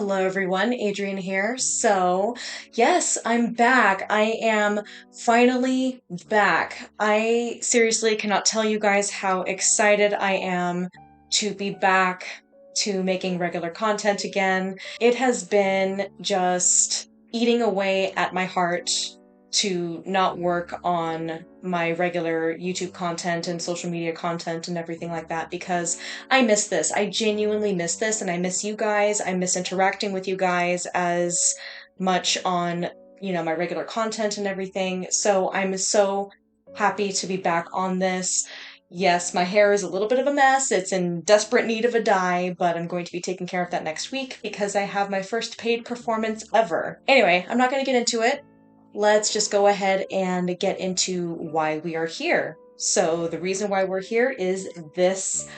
Hello everyone, Adrian here. Yes, I'm back. I am finally back. I seriously cannot tell you guys how excited I am to be back to making regular content again. It has been just eating away at my heart to not work on my regular YouTube content and social media content and everything like that because I miss this. I genuinely miss this, and I miss you guys. I miss interacting with you guys as much on, my regular content and everything. So I'm so happy to be back on this. Yes, my hair is a little bit of a mess. It's in desperate need of a dye, but I'm going to be taking care of that next week because I have my first paid performance ever. Anyway, I'm not going to get into it. Let's just go ahead and get into why we are here. So the reason why we're here is this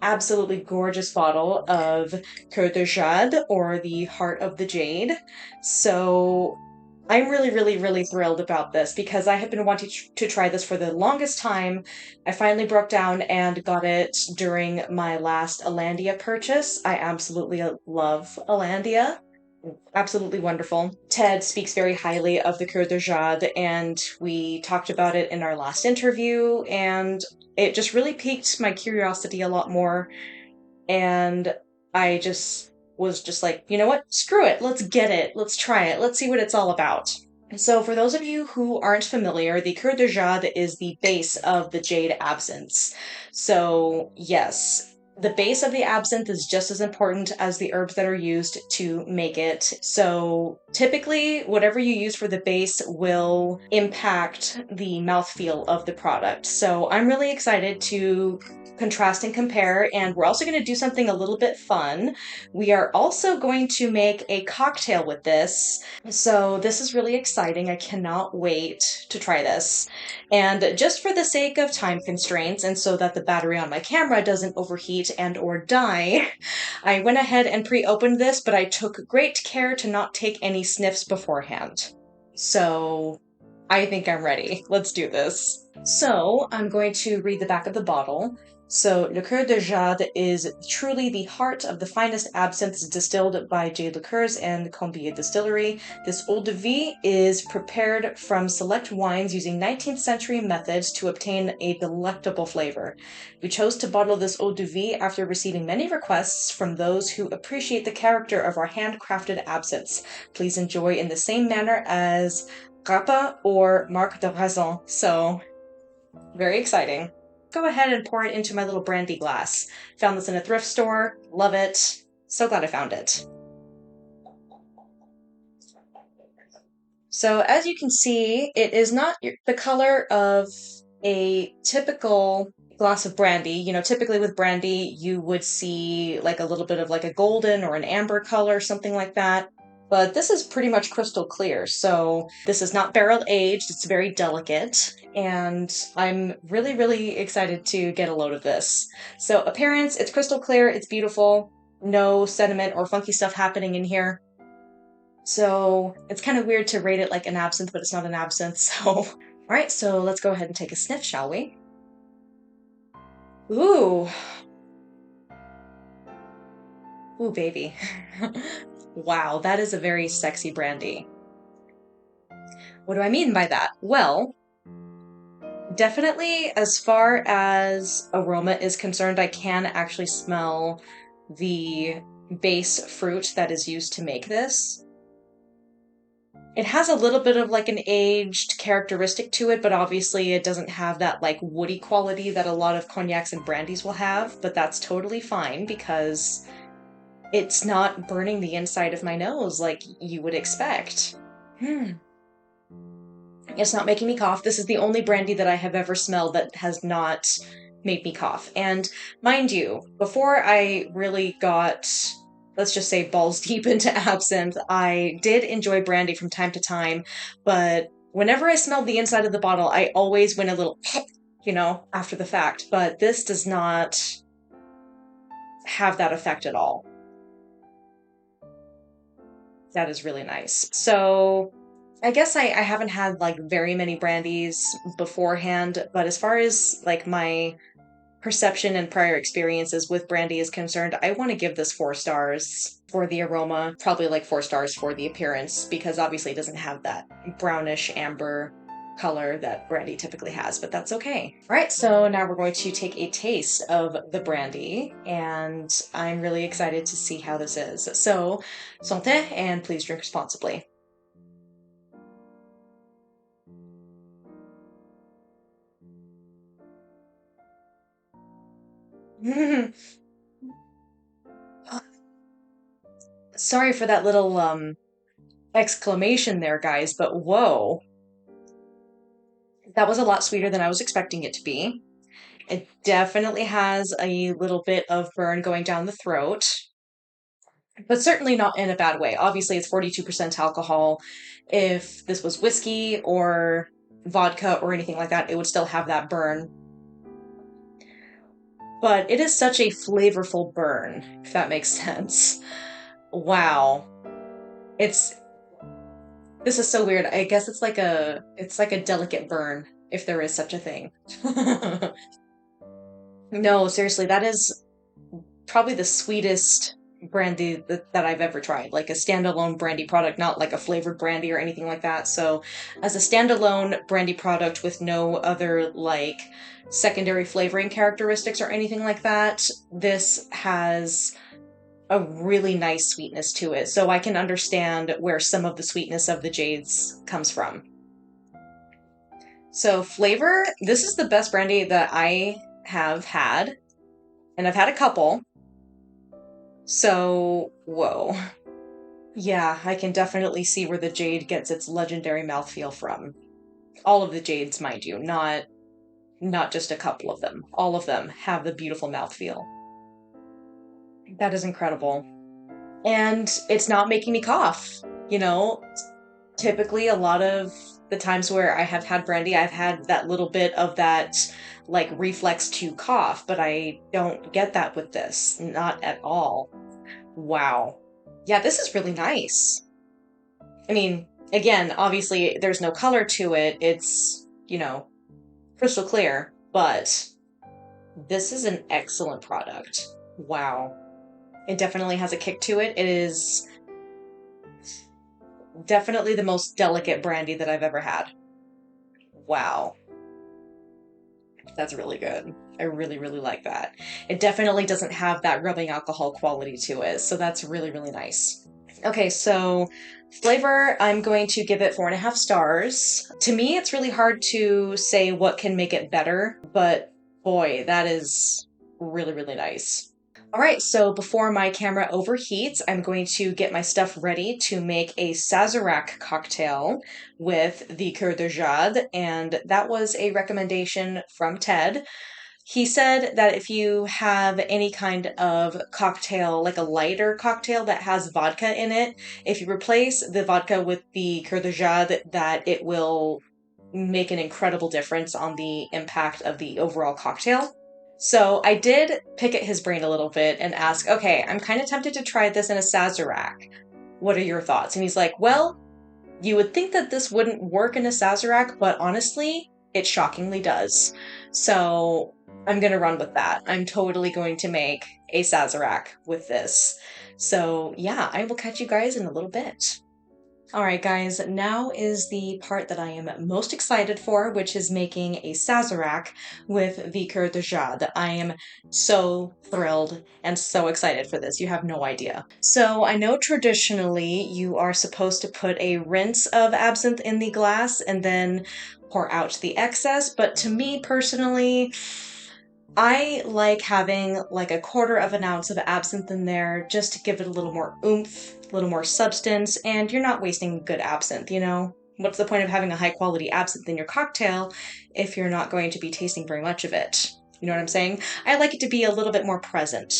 absolutely gorgeous bottle of Cœur de Jade, or the Heart of the Jade. So I'm really, really, really thrilled about this because I have been wanting to try this for the longest time. I finally broke down and got it during my last Alandia purchase. I absolutely love Alandia. Absolutely wonderful. Ted speaks very highly of the Cœur de Jade, and we talked about it in our last interview, and it just really piqued my curiosity a lot more. And I just was just like, you know what? Screw it. Let's get it. Let's try it. Let's see what it's all about. So, for those of you who aren't familiar, the Cœur de Jade is the base of the Jade absinthes. So, yes, the base of the absinthe is just as important as the herbs that are used to make it. So typically, whatever you use for the base will impact the mouthfeel of the product. So I'm really excited to contrast and compare, and we're also going to do something a little bit fun. We are also going to make a cocktail with this. So this is really exciting. I cannot wait to try this. And just for the sake of time constraints, and so that the battery on my camera doesn't overheat and or die, I went ahead and pre-opened this, but I took great care to not take any sniffs beforehand. So I think I'm ready. Let's do this. So I'm going to read the back of the bottle. So, Le Cœur de Jade is truly the heart of the finest absinthes distilled by Jade Liqueurs and Combier Distillery. This eau de vie is prepared from select wines using 19th century methods to obtain a delectable flavor. We chose to bottle this eau de vie after receiving many requests from those who appreciate the character of our handcrafted absinthes. Please enjoy in the same manner as Grappa or Marc de Raison. So, very exciting. Go ahead and pour it into my little brandy glass. Found this in a thrift store. Love it. So glad I found it. So as you can see, it is not the color of a typical glass of brandy. Typically with brandy, you would see like a little bit of like a golden or an amber color, something like that. But this is pretty much crystal clear. So this is not barrel aged. It's very delicate. And I'm really, really excited to get a load of this. So appearance, it's crystal clear. It's beautiful. No sediment or funky stuff happening in here. So it's kind of weird to rate it like an absinthe, but it's not an absinthe. So, all right, so let's go ahead and take a sniff, shall we? Ooh. Ooh, baby. Wow, that is a very sexy brandy. What do I mean by that? Well, definitely as far as aroma is concerned, I can actually smell the base fruit that is used to make this. It has a little bit of like an aged characteristic to it, but obviously it doesn't have that like woody quality that a lot of cognacs and brandies will have, but that's totally fine because it's not burning the inside of my nose like you would expect. It's not making me cough. This is the only brandy that I have ever smelled that has not made me cough. And mind you, before I really got, let's just say, balls deep into absinthe, I did enjoy brandy from time to time, but whenever I smelled the inside of the bottle, I always went a little, after the fact. But this does not have that effect at all. That is really nice. So I guess I haven't had like very many brandies beforehand, but as far as like my perception and prior experiences with brandy is concerned, I want to give this 4 stars. for the aroma, probably like 4 stars for the appearance, because obviously it doesn't have that brownish amber color that brandy typically has, but that's okay. All right, so now we're going to take a taste of the brandy, and I'm really excited to see how this is. So, santé, and please drink responsibly. Sorry for that little exclamation there, guys, but whoa. That was a lot sweeter than I was expecting it to be. It definitely has a little bit of burn going down the throat, but certainly not in a bad way. Obviously, it's 42% alcohol. If this was whiskey or vodka or anything like that, it would still have that burn. But it is such a flavorful burn, if that makes sense. Wow. It's This is so weird. I guess it's like a delicate burn, if there is such a thing. No, seriously, that is probably the sweetest brandy that I've ever tried. Like a standalone brandy product, not like a flavored brandy or anything like that. So, as a standalone brandy product with no other like secondary flavoring characteristics or anything like that, this has a really nice sweetness to it. So I can understand where some of the sweetness of the Jades comes from. So flavor, this is the best brandy that I have had, and I've had a couple. So, whoa. Yeah, I can definitely see where the Jade gets its legendary mouthfeel from. All of the Jades, mind you, not just a couple of them. All of them have the beautiful mouthfeel. That is incredible. And it's not making me cough. You know, typically a lot of the times where I have had brandy, I've had that little bit of that like reflex to cough, but I don't get that with this. Not at all. Wow. Yeah, this is really nice. I mean, again, obviously there's no color to it. It's, crystal clear, but this is an excellent product. Wow. It definitely has a kick to it. It is definitely the most delicate brandy that I've ever had. Wow. That's really good. I really, really like that. It definitely doesn't have that rubbing alcohol quality to it, so that's really, really nice. Okay, so flavor, I'm going to give it 4.5 stars. To me, it's really hard to say what can make it better, but boy, that is really, really nice. All right, so before my camera overheats, I'm going to get my stuff ready to make a Sazerac cocktail with the Cœur de Jade, and that was a recommendation from Ted. He said that if you have any kind of cocktail, like a lighter cocktail that has vodka in it, if you replace the vodka with the Cœur de Jade, that it will make an incredible difference on the impact of the overall cocktail. So I did pick at his brain a little bit and ask, okay, I'm kind of tempted to try this in a Sazerac. What are your thoughts? And he's like, well, you would think that this wouldn't work in a Sazerac, but honestly, it shockingly does. So I'm going to run with that. I'm totally going to make a Sazerac with this. So yeah, I will catch you guys in a little bit. All right, guys, now is the part that I am most excited for, which is making a Sazerac with the Cœur de Jade. I am so thrilled and so excited for this. You have no idea. So I know traditionally you are supposed to put a rinse of absinthe in the glass and then pour out the excess, but to me personally, I like having like a 1/4 ounce of absinthe in there just to give it a little more oomph, a little more substance, and you're not wasting good absinthe, you know? What's the point of having a high quality absinthe in your cocktail if you're not going to be tasting very much of it? You know what I'm saying? I like it to be a little bit more present,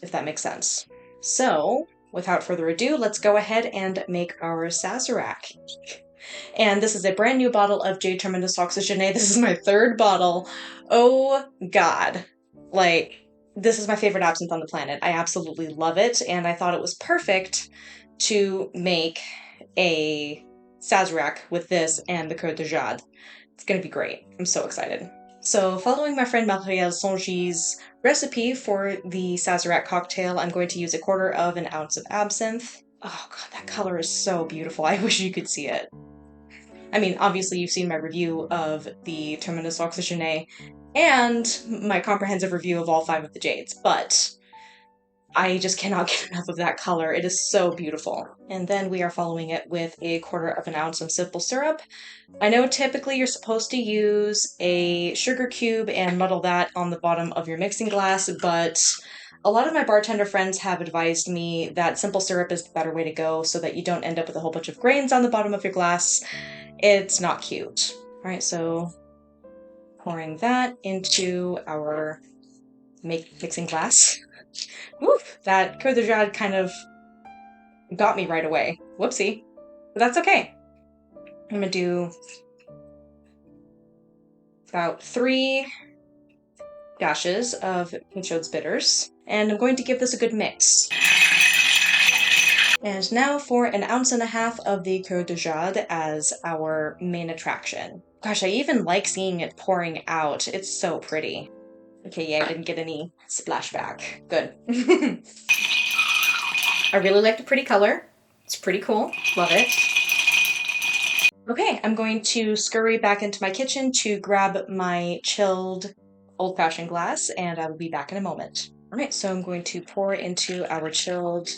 if that makes sense. So, without further ado, let's go ahead and make our Sazerac. And this is a brand new bottle of Jade Tremendous Oxygené. This is my 3rd bottle. Oh God. Like, this is my favorite absinthe on the planet. I absolutely love it, and I thought it was perfect to make a Sazerac with this and the Cœur de Jade. It's gonna be great. I'm so excited. So following my friend MacLeod's recipe for the Sazerac cocktail, I'm going to use 1/4 ounce of absinthe. Oh god, that color is so beautiful. I wish you could see it. I mean, obviously you've seen my review of the Terminus Oxygene and my comprehensive review of all 5 of the Jades, but I just cannot get enough of that color. It is so beautiful. And then we are following it with 1/4 ounce of simple syrup. I know typically you're supposed to use a sugar cube and muddle that on the bottom of your mixing glass, but a lot of my bartender friends have advised me that simple syrup is the better way to go so that you don't end up with a whole bunch of grains on the bottom of your glass. It's not cute. All right, so pouring that into our mixing glass. Woof, that Cœur de Jade kind of got me right away. Whoopsie. But that's okay. I'm gonna do about 3 dashes of MacLeod's bitters, and I'm going to give this a good mix. And now for 1.5 ounces of the Cœur de Jade as our main attraction. Gosh, I even like seeing it pouring out. It's so pretty. Okay, yeah, I didn't get any splashback. Good. I really like the pretty color. It's pretty cool. Love it. Okay, I'm going to scurry back into my kitchen to grab my chilled old-fashioned glass, and I will be back in a moment. All right, so I'm going to pour into our chilled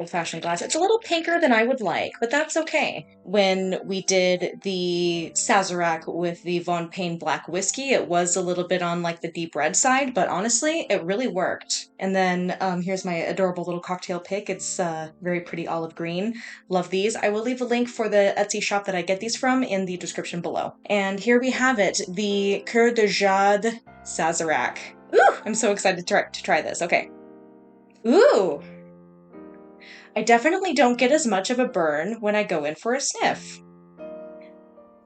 old-fashioned glass. It's a little pinker than I would like, but that's okay. When we did the Sazerac with the Von Payne Black Whiskey, it was a little bit on like the deep red side, but honestly, it really worked. And then here's my adorable little cocktail pick. It's very pretty olive green. Love these. I will leave a link for the Etsy shop that I get these from in the description below. And here we have it, the Cœur de Jade Sazerac. Ooh, I'm so excited to try this. Okay. Ooh. I definitely don't get as much of a burn when I go in for a sniff.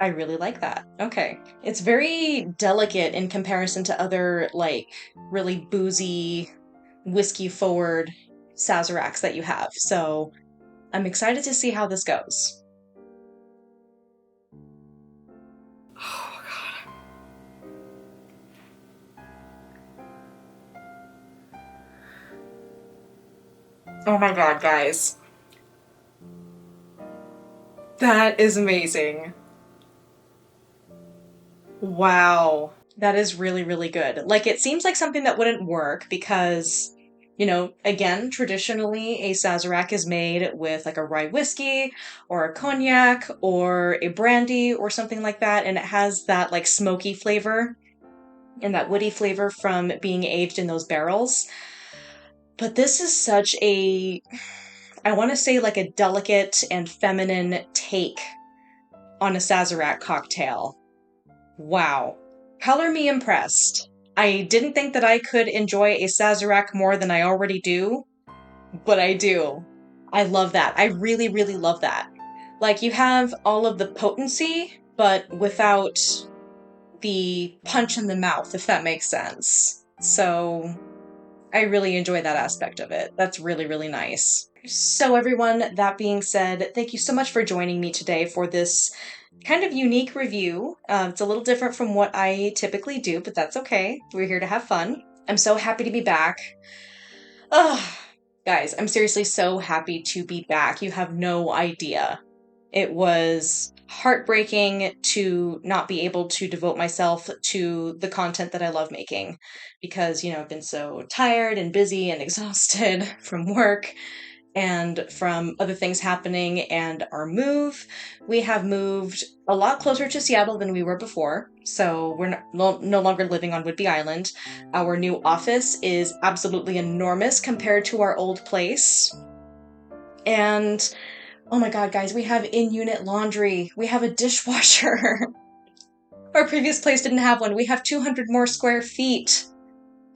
I really like that. Okay. It's very delicate in comparison to other, like, really boozy, whiskey-forward Sazeracs that you have, so I'm excited to see how this goes. Oh, God. Oh my god, guys. That is amazing. Wow. That is really, really good. Like, it seems like something that wouldn't work because, you know, again, traditionally a Sazerac is made with like a rye whiskey or a cognac or a brandy or something like that, and it has that like smoky flavor and that woody flavor from being aged in those barrels. But this is such a, I want to say like a delicate and feminine take on a Sazerac cocktail. Wow. Color me impressed. I didn't think that I could enjoy a Sazerac more than I already do, but I do. I love that. I really, really love that. Like, you have all of the potency, but without the punch in the mouth, if that makes sense. So I really enjoy that aspect of it. That's really, really nice. So everyone, that being said, thank you so much for joining me today for this kind of unique review. It's a little different from what I typically do, but that's okay. We're here to have fun. I'm so happy to be back. Ugh, guys, I'm seriously so happy to be back. You have no idea. It was heartbreaking to not be able to devote myself to the content that I love making because, you know, I've been so tired and busy and exhausted from work and from other things happening and our move. We have moved a lot closer to Seattle than we were before, so we're no longer living on Whidbey Island. Our new office is absolutely enormous compared to our old place. And oh my god, guys, we have in-unit laundry. We have a dishwasher. Our previous place didn't have one. We have 200 more square feet.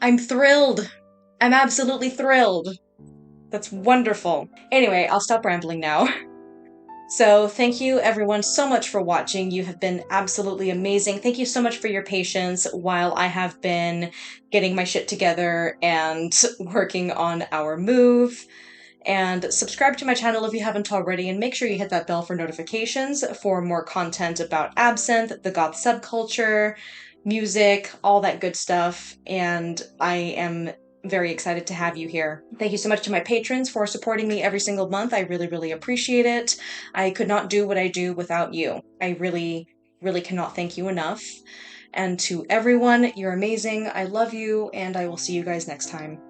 I'm thrilled. I'm absolutely thrilled. That's wonderful. Anyway, I'll stop rambling now. So thank you everyone so much for watching. You have been absolutely amazing. Thank you so much for your patience while I have been getting my shit together and working on our move. And subscribe to my channel if you haven't already, and make sure you hit that bell for notifications for more content about absinthe, the goth subculture, music, all that good stuff, and I am very excited to have you here. Thank you so much to my patrons for supporting me every single month. I really, really appreciate it. I could not do what I do without you. I really, really cannot thank you enough. And to everyone, you're amazing. I love you, and I will see you guys next time.